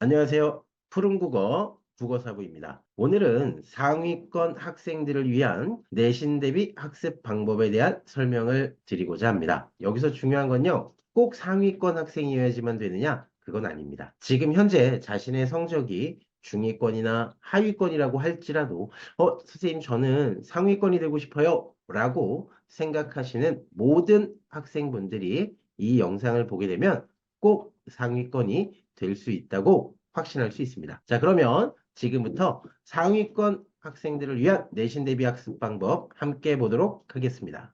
안녕하세요. 푸른국어 국어사부입니다. 오늘은 상위권 학생들을 위한 내신 대비 학습 방법에 대한 설명을 드리고자 합니다. 여기서 중요한 건요, 꼭 상위권 학생이어야지만 되느냐? 그건 아닙니다. 지금 현재 자신의 성적이 중위권이나 하위권이라고 할지라도, 선생님, 저는 상위권이 되고 싶어요. 라고 생각하시는 모든 학생분들이 이 영상을 보게 되면 꼭 상위권이 될 수 있다고 확신할 수 있습니다. 자, 그러면 지금부터 상위권 학생들을 위한 내신 대비 학습 방법 함께 보도록 하겠습니다.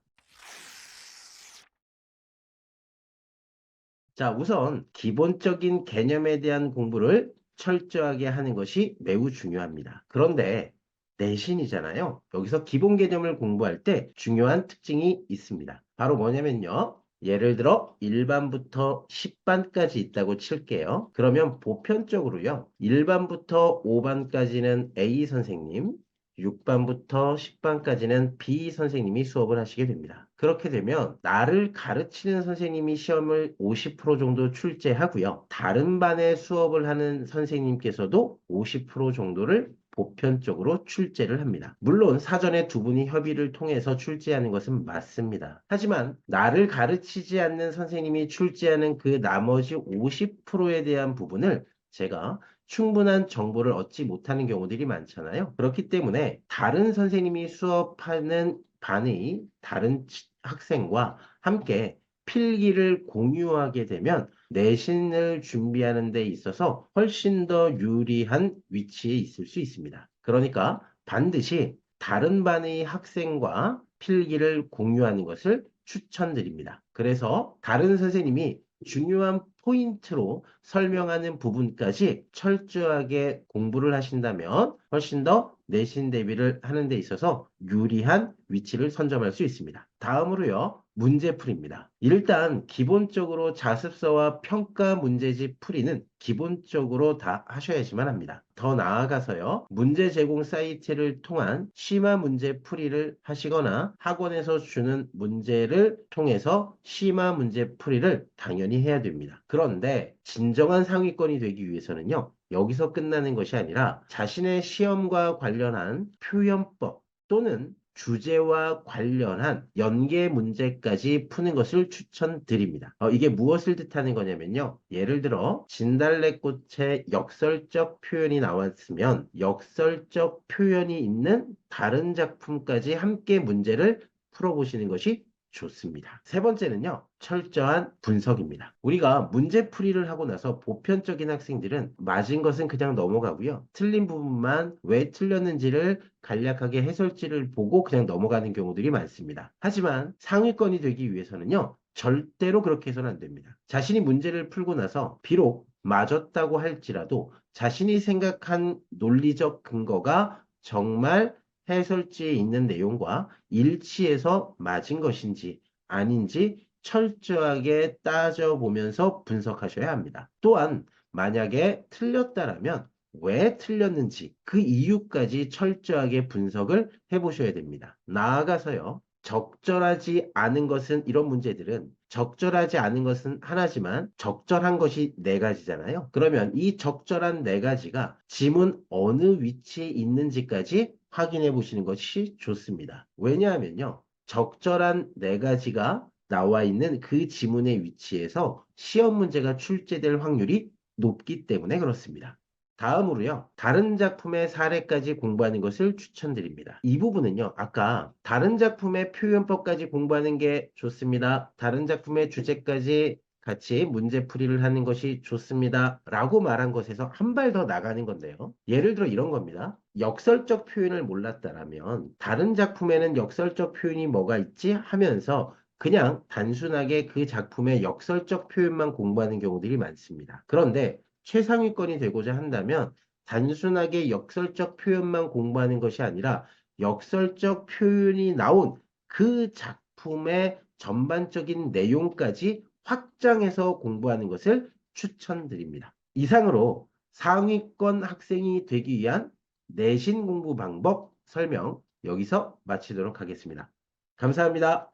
자, 우선 기본적인 개념에 대한 공부를 철저하게 하는 것이 매우 중요합니다. 그런데 내신이잖아요. 여기서 기본 개념을 공부할 때 중요한 특징이 있습니다. 바로 뭐냐면요. 예를 들어 1반부터 10반까지 있다고 칠게요. 그러면 보편적으로요. 1반부터 5반까지는 A 선생님, 6반부터 10반까지는 B 선생님이 수업을 하시게 됩니다. 그렇게 되면 나를 가르치는 선생님이 시험을 50% 정도 출제하고요. 다른 반에 수업을 하는 선생님께서도 50% 정도를 보편적으로 출제를 합니다. 물론 사전에 두 분이 협의를 통해서 출제하는 것은 맞습니다. 하지만 나를 가르치지 않는 선생님이 출제하는 그 나머지 50%에 대한 부분을 제가 충분한 정보를 얻지 못하는 경우들이 많잖아요. 그렇기 때문에 다른 선생님이 수업하는 반의 다른 학생과 함께 필기를 공유하게 되면 내신을 준비하는 데 있어서 훨씬 더 유리한 위치에 있을 수 있습니다. 그러니까 반드시 다른 반의 학생과 필기를 공유하는 것을 추천드립니다. 그래서 다른 선생님이 중요한 포인트로 설명하는 부분까지 철저하게 공부를 하신다면 훨씬 더 내신 대비를 하는 데 있어서 유리한 위치를 선점할 수 있습니다. 다음으로요, 문제풀이입니다. 일단 기본적으로 자습서와 평가 문제집 풀이는 기본적으로 다 하셔야지만 합니다. 더 나아가서요, 문제 제공 사이트를 통한 심화 문제 풀이를 하시거나 학원에서 주는 문제를 통해서 심화 문제 풀이를 당연히 해야 됩니다. 그런데 진정한 상위권이 되기 위해서는요, 여기서 끝나는 것이 아니라 자신의 시험과 관련한 표현법 또는 주제와 관련한 연계 문제까지 푸는 것을 추천드립니다. 이게 무엇을 뜻하는 거냐면요. 예를 들어 진달래꽃의 역설적 표현이 나왔으면 역설적 표현이 있는 다른 작품까지 함께 문제를 풀어보시는 것이 좋습니다. 세 번째는요, 철저한 분석입니다. 우리가 문제풀이를 하고 나서 보편적인 학생들은 맞은 것은 그냥 넘어가고요. 틀린 부분만 왜 틀렸는지를 간략하게 해설지를 보고 그냥 넘어가는 경우들이 많습니다. 하지만 상위권이 되기 위해서는요, 절대로 그렇게 해서는 안 됩니다. 자신이 문제를 풀고 나서 비록 맞았다고 할지라도 자신이 생각한 논리적 근거가 정말 해설지에 있는 내용과 일치해서 맞은 것인지 아닌지 철저하게 따져보면서 분석하셔야 합니다. 또한 만약에 틀렸다라면 왜 틀렸는지 그 이유까지 철저하게 분석을 해보셔야 됩니다. 나아가서요. 적절하지 않은 것은 이런 문제들은 적절하지 않은 것은 하나지만 적절한 것이 네 가지잖아요. 그러면 이 적절한 네 가지가 지문 어느 위치에 있는지까지 확인해 보시는 것이 좋습니다. 왜냐하면요. 적절한 네 가지가 나와 있는 그 지문의 위치에서 시험 문제가 출제될 확률이 높기 때문에 그렇습니다. 다음으로요. 다른 작품의 사례까지 공부하는 것을 추천드립니다. 이 부분은요. 아까 다른 작품의 표현법까지 공부하는 게 좋습니다. 다른 작품의 주제까지 같이 문제풀이를 하는 것이 좋습니다. 라고 말한 것에서 한 발 더 나가는 건데요. 예를 들어 이런 겁니다. 역설적 표현을 몰랐다라면 다른 작품에는 역설적 표현이 뭐가 있지 하면서 그냥 단순하게 그 작품의 역설적 표현만 공부하는 경우들이 많습니다. 그런데 최상위권이 되고자 한다면 단순하게 역설적 표현만 공부하는 것이 아니라 역설적 표현이 나온 그 작품의 전반적인 내용까지 확장해서 공부하는 것을 추천드립니다. 이상으로 상위권 학생이 되기 위한 내신 공부 방법 설명 여기서 마치도록 하겠습니다. 감사합니다.